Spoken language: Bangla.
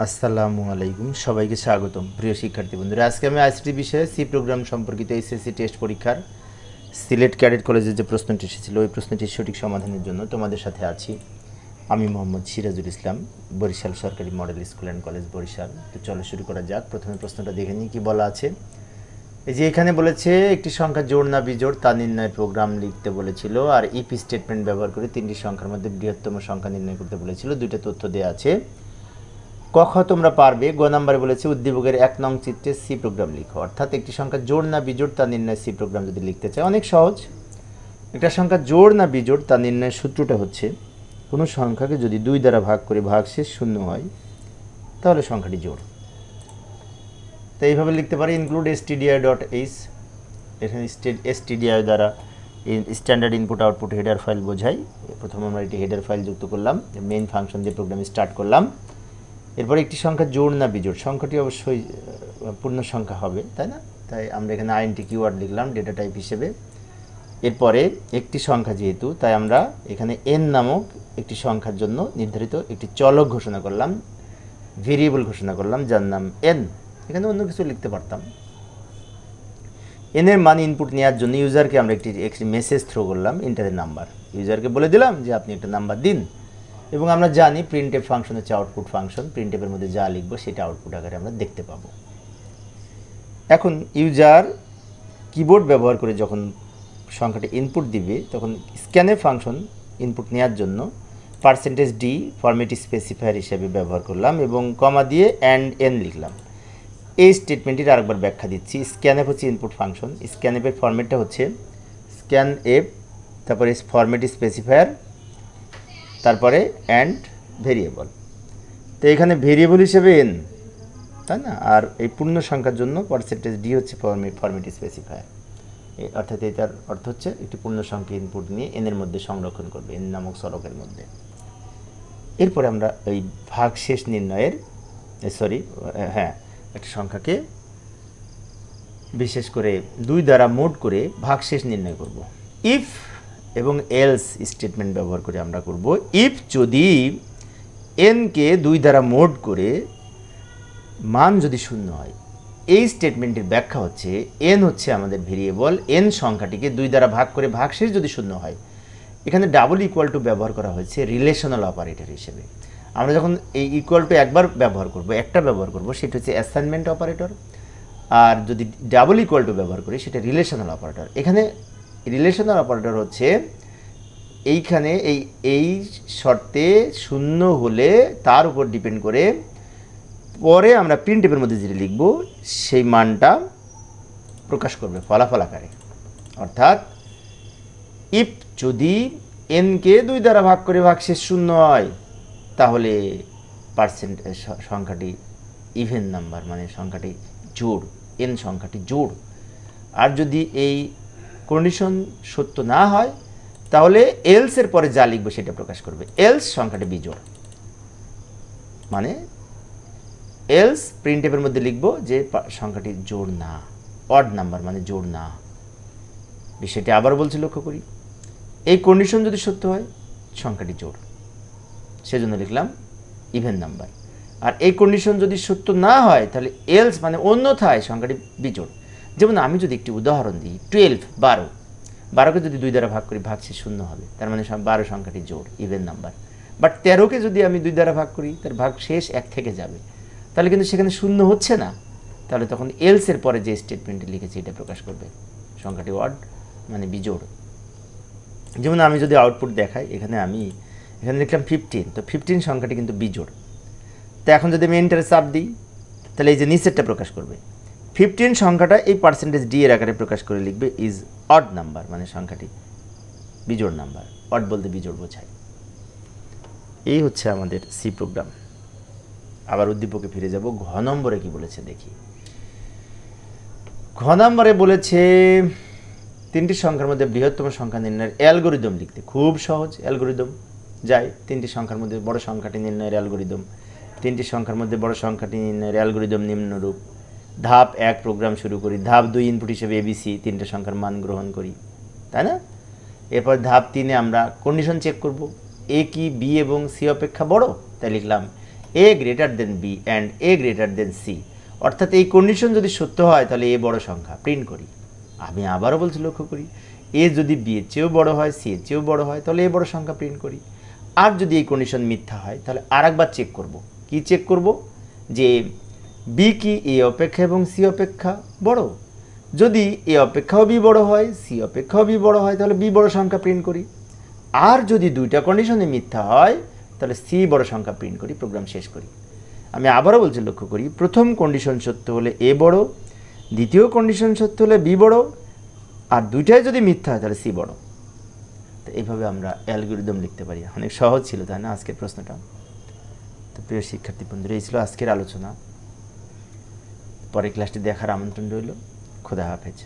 আসসালামু আলাইকুম, সবাইকে স্বাগতম প্রিয় শিক্ষার্থী বন্ধুরা। আজকে আমি আইসিটি বিষয়ে সি প্রোগ্রাম সম্পর্কিত এসএসসি টেস্ট পরীক্ষার সিলেট ক্যাডেট কলেজের যে প্রশ্নটি এসেছিল ওই প্রশ্নটির সঠিক সমাধানের জন্য তোমাদের সাথে আছি আমি মোহাম্মদ সিরাজুল ইসলাম, বরিশাল সরকারি model school and college Barishal. তো চলো শুরু করা যাক। প্রথমে প্রশ্নটা দেখে নিই কি বলা আছে। এই যে এখানে বলেছে একটি সংখ্যা জোড় না বিজোড় তা নির্ণয়ের প্রোগ্রাম লিখতে বলেছিল, আর ইফ স্টেটমেন্ট ব্যবহার করে তিনটি সংখ্যার মধ্যে বৃহত্তম সংখ্যা নির্ণয় করতে বলেছিল। দুইটা তথ্য দেওয়া আছে। কখ তোমরা পারবে। গ নাম্বারে বলেছে উদ্দীপকের 1 নং চিত্রে সি প্রোগ্রাম লিখো, অর্থাৎ একটি সংখ্যা জোড় না বিজোড় তা নির্ণয় সি প্রোগ্রাম যদি লিখতে চায় অনেক সহজ। একটা সংখ্যা জোড় না বিজোড় তা নির্ণয়ের সূত্রটা হচ্ছে কোনো সংখ্যাকে যদি 2 দ্বারা ভাগ করে ভাগশেষ 0 হয় তাহলে সংখ্যাটি জোড়। তো এইভাবে লিখতে পারি ইনক্লুড stdio.h। এখানে stdio দ্বারা standard input output header file বোঝাই। প্রথমে আমরা এটি হেডার ফাইল যুক্ত করলাম, মেইন ফাংশন দিয়ে প্রোগ্রাম স্টার্ট করলাম। এরপর একটি সংখ্যা জোড় না বিজোড়, সংখ্যাটি অবশ্যই পূর্ণ সংখ্যা হবে, তাই না? তাই আমরা এখানে আইএনটি কিওয়ার্ড লিখলাম ডেটা টাইপ হিসেবে। এরপরে একটি সংখ্যা যেহেতু, তাই আমরা এখানে এন নামক একটি সংখ্যার জন্য নির্ধারিত একটি চলক ঘোষণা করলাম, ভেরিয়েবল ঘোষণা করলাম যার নাম এন। এখানে অন্য কিছু লিখতে পারতাম। এনের মান ইনপুট নেওয়ার জন্য ইউজারকে আমরা একটি মেসেজ থ্রো করলাম, ইন্টারের নাম্বার। ইউজারকে বলে দিলাম যে আপনি একটা নাম্বার দিন, এবং আমরা জানি প্রিন্টএফ ফাংশন হচ্ছে আউটপুট ফাংশন। প্রিন্টএফের মধ্যে যা লিখবো সেটা আউটপুট আকারে আমরা দেখতে পাবো। এখন ইউজার কিবোর্ড ব্যবহার করে যখন সংখ্যাটি ইনপুট দিবে তখন স্ক্যানএফ ফাংশন ইনপুট নেওয়ার জন্য %d ফরম্যাট স্পেসিফায়ার হিসেবে ব্যবহার করলাম এবং কমা দিয়ে অ্যান্ড এন লিখলাম। এই স্টেটমেন্টটির আরেকবার ব্যাখ্যা দিচ্ছি। স্ক্যানএফ হচ্ছে ইনপুট ফাংশন, স্ক্যানএফের ফরম্যাটটা হচ্ছে স্ক্যানএফ, তারপরে ফরম্যাট স্পেসিফায়ার, তারপরে অ্যান্ড ভেরিয়েবল। তো এখানে ভেরিয়েবল হিসেবে এন, তাই না? আর এই পূর্ণ সংখ্যার জন্য %d হচ্ছে ফরম্যাট স্পেসিফায়ার। অর্থাৎ এটার অর্থ হচ্ছে একটি পূর্ণ সংখ্যা ইনপুট নিয়ে এনের মধ্যে সংরক্ষণ করবে, এন নামক চলকের মধ্যে। এরপরে আমরা এই ভাগশেষ নির্ণয়ের একটা সংখ্যাকে বিশেষ করে 2 দ্বারা মোড করে ভাগশেষ নির্ণয় করব। ইফ এবং এলস স্টেটমেন্ট ব্যবহার করে আমরা করব। ইফ যদি এনকে 2 দ্বারা মোড করে মান যদি 0 হয়, এই স্টেটমেন্টের ব্যাখ্যা হচ্ছে এন হচ্ছে আমাদের ভেরিয়েবল, এন সংখ্যাটিকে 2 দ্বারা ভাগ করে ভাগশেষ যদি 0 হয়। এখানে ডাবল ইকুয়াল টু ব্যবহার করা হয়েছে রিলেশনাল অপারেটর হিসেবে। আমরা যখন এই ইকুয়াল টু একবার ব্যবহার করব, একটা ব্যবহার করব, সেটা হচ্ছে অ্যাসাইনমেন্ট অপারেটর। আর যদি ডাবল ইকুয়াল টু ব্যবহার করি সেটা রিলেশনাল অপারেটর। এখানে রিলেশনাল অপারেটর হচ্ছে এইখানে এই শর্তে 0 হলে তার উপর ডিপেন্ড করে পরে আমরা প্রিন্টএফের মধ্যে যেটা লিখব সেই মানটা প্রকাশ করবে ফলাফল আকারে। অর্থাৎ ইফ যদি এনকে 2 দ্বারা ভাগ করে ভাগশেষ 0 হয় তাহলে সংখ্যাটি ইভেন নাম্বার, মানে সংখ্যাটি জোড়, এন সংখ্যাটি জোড়। আর যদি এই কন্ডিশন সত্য না হয় তাহলে এলস এর পরে যা লিখবো সেটা প্রকাশ করবে, এলস সংখ্যাটি বিজোড়। মানে এলস প্রিন্টএফের মধ্যে লিখবো যে সংখ্যাটি জোড় না, অড নাম্বার মানে জোড় না। বিষয়টি আবার বলছি, লক্ষ্য করি। এই কন্ডিশন যদি সত্য হয় সংখ্যাটি জোড়, সেজন্য লিখলাম ইভেন নাম্বার। আর এই কন্ডিশন যদি সত্য না হয় তাহলে এলস মানে অন্যথায় সংখ্যাটি বিজোড়। যেমন আমি যদি একটি উদাহরণ দিই, 12 12কে যদি 2 দ্বারা ভাগ করি ভাগশেষ 0 হবে, তার মানে 12 সংখ্যাটি জোড়, ইভেন নাম্বার। বাট 13কে যদি আমি 2 দ্বারা ভাগ করি তার ভাগশেষ 1 থেকে যাবে, তাহলে কিন্তু সেখানে 0 হচ্ছে না। তাহলে তখন এলস এর পরে যে স্টেটমেন্টটি লিখেছি এটা প্রকাশ করবে সংখ্যাটি অড মানে বিজোড়। যেমন আমি যদি আউটপুট দেখাই, এখানে লিখলাম 15, তো 15 সংখ্যাটি কিন্তু বিজোড়। তো এখন যদি আমি এন্টারে চাপ দিই তাহলে এই যে নিচেরটা প্রকাশ করবে 15 সংখ্যাটা এই %d এর আকারে প্রকাশ করে লিখবে ইজ অড নাম্বার, মানে সংখ্যাটি বিজোড় নাম্বার। অড বলতে বিজোড় বোঝায়। এই হচ্ছে আমাদের সি প্রোগ্রাম। আবার উদ্দীপকে ফিরে যাব। ঘ নম্বরে কি বলেছে দেখি। ঘ নম্বরে বলেছে 3টি সংখ্যার মধ্যে বৃহত্তম সংখ্যা নির্ণয়ের অ্যালগরিদম লিখতে। খুব সহজ অ্যালগরিদম। যাই 3টি সংখ্যার মধ্যে বড় সংখ্যাটি নির্ণয়ের অ্যালগরিদম। 3টি সংখ্যার মধ্যে বড় সংখ্যাটি নির্ণয়ের অ্যালগরিদম নিম্নরূপ। ধাপ 1 প্রোগ্রাম শুরু করি। ধাপ 2 ইনপুট হিসেবে এবিসি 3টে সংখ্যার মান গ্রহণ করি, তাই না? এরপর ধাপ 3-এ আমরা কন্ডিশন চেক করব, এ কি বি এবং সি অপেক্ষা বড়, তাই লিখলাম A greater than B and A greater than C, অর্থাৎ এই কন্ডিশন যদি সত্য হয় তাহলে এ বড় সংখ্যা, প্রিন্ট করি। আমি আবারও বলছি, লক্ষ্য করি, এ যদি বি এর চেয়েও বড় হয়, সি এর চেয়েও বড় হয়, তাহলে এ বড় সংখ্যা, প্রিন্ট করি। আর যদি এই কন্ডিশন মিথ্যা হয় তাহলে আর একবার চেক করব। কি চেক করব? যে বি কি এ অপেক্ষা এবং সি অপেক্ষা বড়। যদি এ অপেক্ষাও বি বড় হয়, সি অপেক্ষাও বি বড় হয়, তাহলে বি বড় সংখ্যা, প্রিন্ট করি। আর যদি দুইটা কন্ডিশনে মিথ্যা হয় তাহলে সি বড় সংখ্যা, প্রিন্ট করি, প্রোগ্রাম শেষ করি। আমি আবারও বলছি, লক্ষ্য করি, প্রথম কন্ডিশন সত্য হলে এ বড়, দ্বিতীয় কন্ডিশন সত্য হলে বি বড়, আর দুইটাই যদি মিথ্যা হয় তাহলে সি বড়। তো এইভাবে আমরা অ্যালগরিদম লিখতে পারি। অনেক সহজ ছিল, তাই না আজকের প্রশ্নটা? তো প্রিয় শিক্ষার্থী বন্ধুরা, এই ছিল আজকের আলোচনা। পরের ক্লাসটি দেখার আমন্ত্রণ রইল। খোদা হাফেজ।